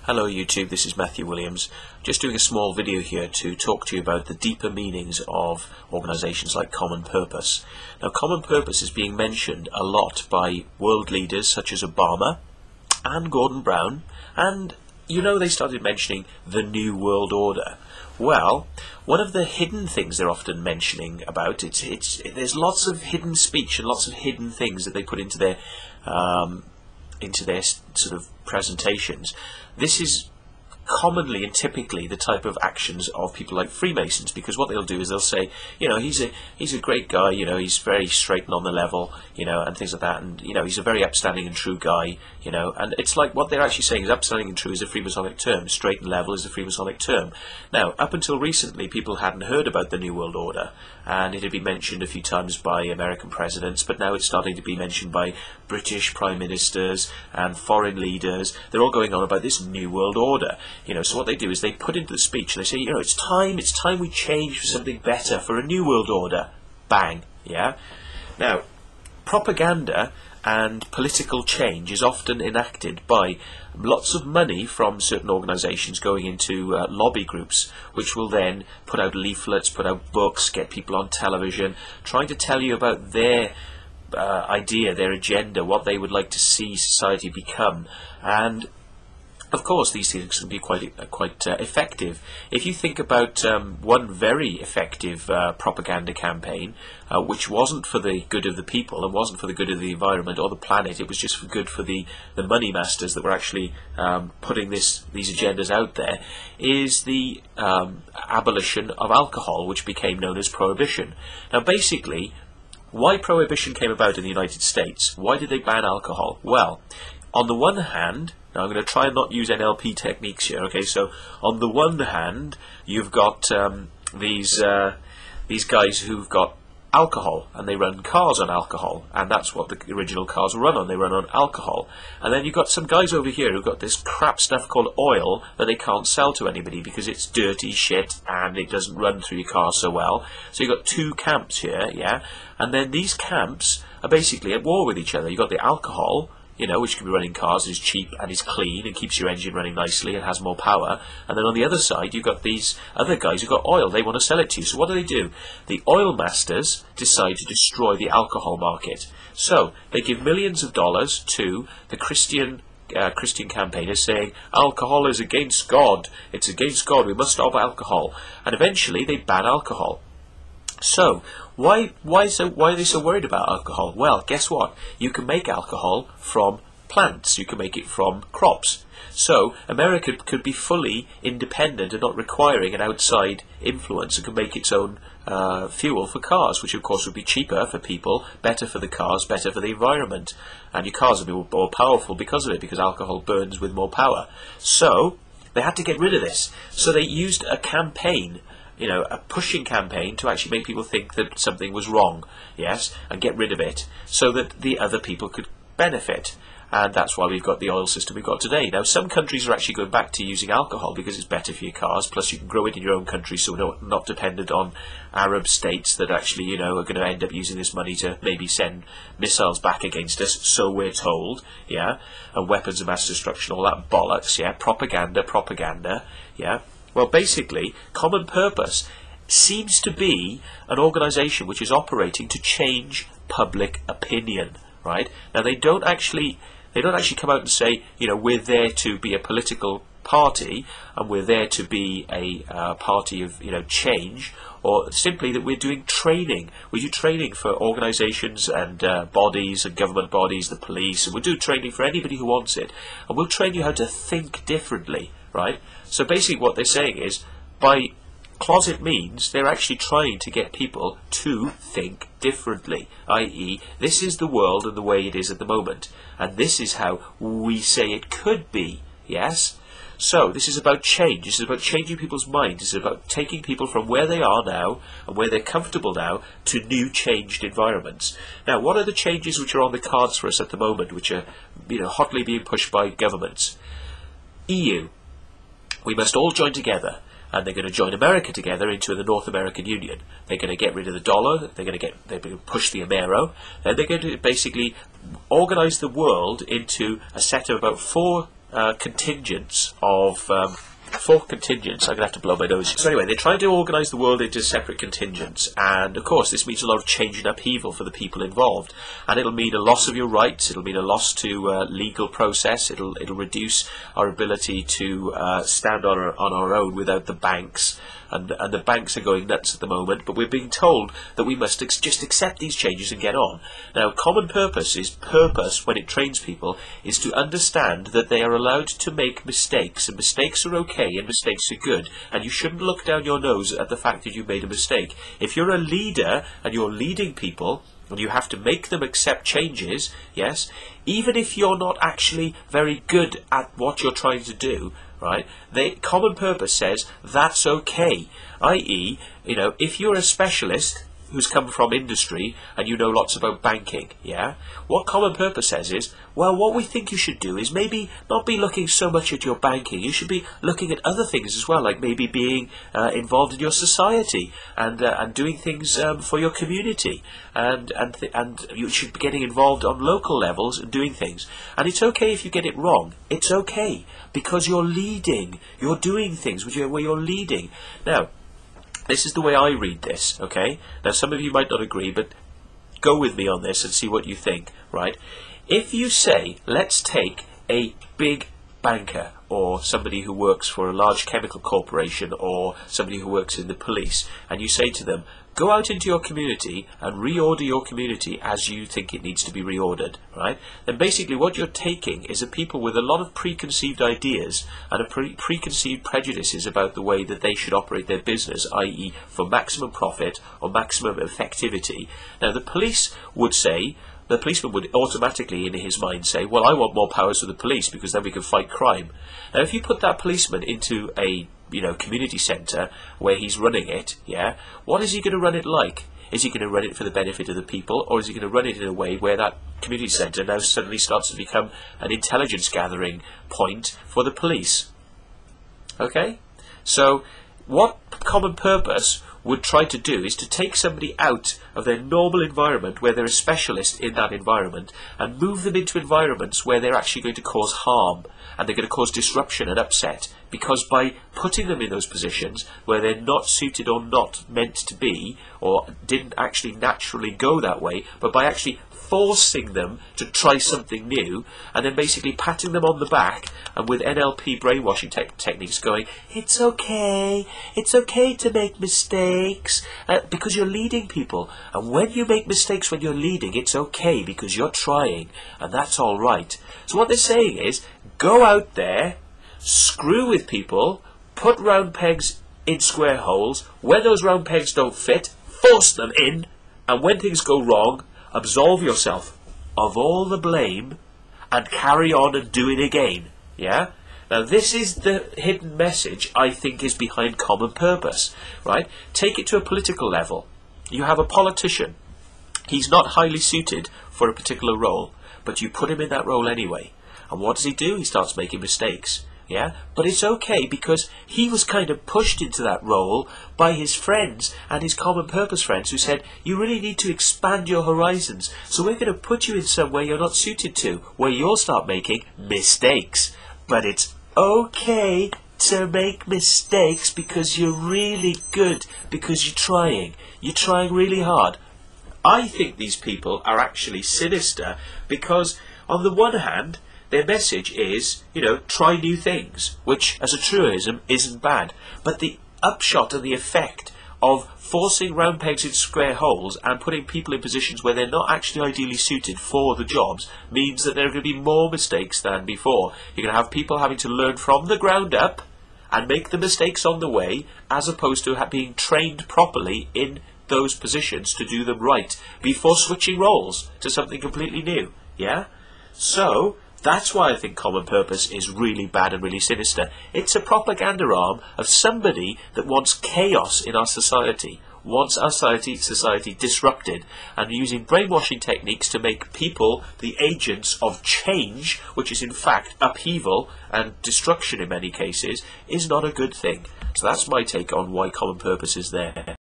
Hello YouTube, this is Matthew Williams. Just doing a small video here to talk to you about the deeper meanings of organisations like Common Purpose. Now, Common Purpose is being mentioned a lot by world leaders such as Obama and Gordon Brown, and they started mentioning the New World Order. Well, one of the hidden things they're often mentioning about, there's lots of hidden speech and lots of hidden things that they put into their sort of presentations. This is commonly and typically the type of actions of people like Freemasons, because what they'll do is they'll say, he's a great guy, he's very straight and on the level, and things like that, and he's a very upstanding and true guy, and it's like what they're actually saying is upstanding and true is a Freemasonic term, straight and level is a Freemasonic term. Now, up until recently, people hadn't heard about the New World Order, and it had been mentioned a few times by American presidents, but now it's starting to be mentioned by British prime ministers and foreign leaders. They're all going on about this New World Order. So what they do is they put into the speech, and they say, it's time we change for something better, for a New World Order. Bang, yeah? Now, propaganda and political change is often enacted by lots of money from certain organisations going into lobby groups, which will then put out leaflets, put out books, get people on television, trying to tell you about their idea, their agenda, what they would like to see society become. And of course, these things can be quite effective. If you think about one very effective propaganda campaign, which wasn't for the good of the people and wasn't for the good of the environment or the planet, it was just for good for the money masters that were actually putting these agendas out there, is the abolition of alcohol, which became known as Prohibition. Now, basically, why Prohibition came about in the United States? Why did they ban alcohol? Well, on the one hand, now I'm going to try and not use NLP techniques here, okay? So on the one hand, you've got these guys who've got alcohol, and they run cars on alcohol, and that's what the original cars run on. They run on alcohol. And then you've got some guys over here who've got this crap stuff called oil that they can't sell to anybody because it's dirty shit and it doesn't run through your car so well. So you've got two camps here, yeah? And then these camps are basically at war with each other. You've got the alcohol, which can be running cars, is cheap and is clean and keeps your engine running nicely and has more power. And then on the other side, you've got these other guys who've got oil. They want to sell it to you. So what do? The oil masters decide to destroy the alcohol market. So they give millions of dollars to the Christian campaigners saying, alcohol is against God. It's against God. We must stop alcohol. And eventually they ban alcohol. So, why are they so worried about alcohol? Well, guess what? You can make alcohol from plants. You can make it from crops. So, America could be fully independent and not requiring an outside influence, and could make its own fuel for cars, which of course would be cheaper for people, better for the cars, better for the environment. And your cars would be more powerful because of it, because alcohol burns with more power. So, they had to get rid of this. So they used a campaign, a pushing campaign to actually make people think that something was wrong, yes, and get rid of it, so that the other people could benefit. And that's why we've got the oil system we've got today. Now, some countries are actually going back to using alcohol because it's better for your cars, plus you can grow it in your own country, so we're not dependent on Arab states that actually, are going to end up using this money to maybe send missiles back against us, so we're told, yeah, and weapons of mass destruction, all that bollocks, yeah, propaganda, yeah. Well, basically, Common Purpose seems to be an organisation which is operating to change public opinion, right? Now, they don't actually come out and say, we're there to be a political party and we're there to be a party of, change, or simply that we're doing training. We do training for organisations and bodies and government bodies, the police, and we'll do training for anybody who wants it. And we'll train you how to think differently, right? So basically what they're saying is, by closet means, they're actually trying to get people to think differently, i.e. this is the world and the way it is at the moment, and this is how we say it could be, yes? So this is about change. This is about changing people's minds. This is about taking people from where they are now and where they're comfortable now to new changed environments. Now, what are the changes which are on the cards for us at the moment, which are hotly being pushed by governments? EU. We must all join together, and they're going to join America together into the North American Union. They're going to get rid of the dollar, they're going to push the Amero, and they're going to basically organise the world into a set of about four contingents of 4 contingents. I'm going to have to blow my nose. So anyway, they're trying to organise the world into separate contingents, and of course this means a lot of change and upheaval for the people involved, and it'll mean a loss of your rights, it'll mean a loss to legal process, it'll reduce our ability to stand on our own without the banks, and the banks are going nuts at the moment, but we're being told that we must just accept these changes and get on. Now, common purpose when it trains people, is to understand that they are allowed to make mistakes, and mistakes are okay and mistakes are good, and you shouldn't look down your nose at the fact that you made a mistake. If you're a leader and you're leading people, and you have to make them accept changes, yes, even if you're not actually very good at what you're trying to do, right, common purpose says that's okay. I.e., you know, if you're a specialist who's come from industry and you know lots about banking, yeah, what common purpose says is, well, what we think you should do is maybe not be looking so much at your banking. You should be looking at other things as well, like maybe being involved in your society and doing things for your community, and you should be getting involved on local levels and doing things. And it's okay if you get it wrong. It's okay, because you're leading. You're doing things where you're leading. Now, this is the way I read this, okay? Now, some of you might not agree, but go with me on this and see what you think, right? If you say, let's take a big banker, or somebody who works for a large chemical corporation, or somebody who works in the police, and you say to them, go out into your community and reorder your community as you think it needs to be reordered, right? Then basically what you're taking is a people with a lot of preconceived ideas and preconceived prejudices about the way that they should operate their business, i.e. for maximum profit or maximum effectivity. Now, the police would say, the policeman would automatically in his mind say, well, I want more powers for the police because then we can fight crime. Now, if you put that policeman into a community centre where he's running it, yeah, what is he going to run it like? Is he going to run it for the benefit of the people, or is he going to run it in a way where that community centre now suddenly starts to become an intelligence gathering point for the police? Okay? So what common purpose would try to do is to take somebody out of their normal environment where they're a specialist in that environment and move them into environments where they're actually going to cause harm and they're going to cause disruption and upset, because by putting them in those positions where they're not suited or not meant to be, or didn't actually naturally go that way, but by actually forcing them to try something new, and then basically patting them on the back and with NLP brainwashing techniques going, it's okay to make mistakes, because you're leading people, and when you make mistakes when you're leading, it's okay because you're trying, and that's all right. So what they're saying is, go out there, screw with people, put round pegs in square holes. When those round pegs don't fit, force them in, and when things go wrong, absolve yourself of all the blame and carry on and do it again. Yeah? Now, this is the hidden message I think is behind common purpose, right? Take it to a political level. You have a politician. He's not highly suited for a particular role, but you put him in that role anyway. And what does he do? He starts making mistakes. Yeah, but it's okay because he was kind of pushed into that role by his friends and his common purpose friends who said, you really need to expand your horizons, so we're going to put you in somewhere you're not suited to, where you'll start making mistakes. But it's okay to make mistakes because you're really good, because you're trying really hard. I think these people are actually sinister because on the one hand, their message is, try new things, which as a truism isn't bad. But the upshot and the effect of forcing round pegs in square holes and putting people in positions where they're not actually ideally suited for the jobs means that there are going to be more mistakes than before. You're going to have people having to learn from the ground up and make the mistakes on the way, as opposed to being trained properly in those positions to do them right before switching roles to something completely new. Yeah? So that's why I think common purpose is really bad and really sinister. It's a propaganda arm of somebody that wants chaos in our society, wants our society disrupted, and using brainwashing techniques to make people the agents of change, which is in fact upheaval and destruction in many cases, is not a good thing. So that's my take on why common purpose is there.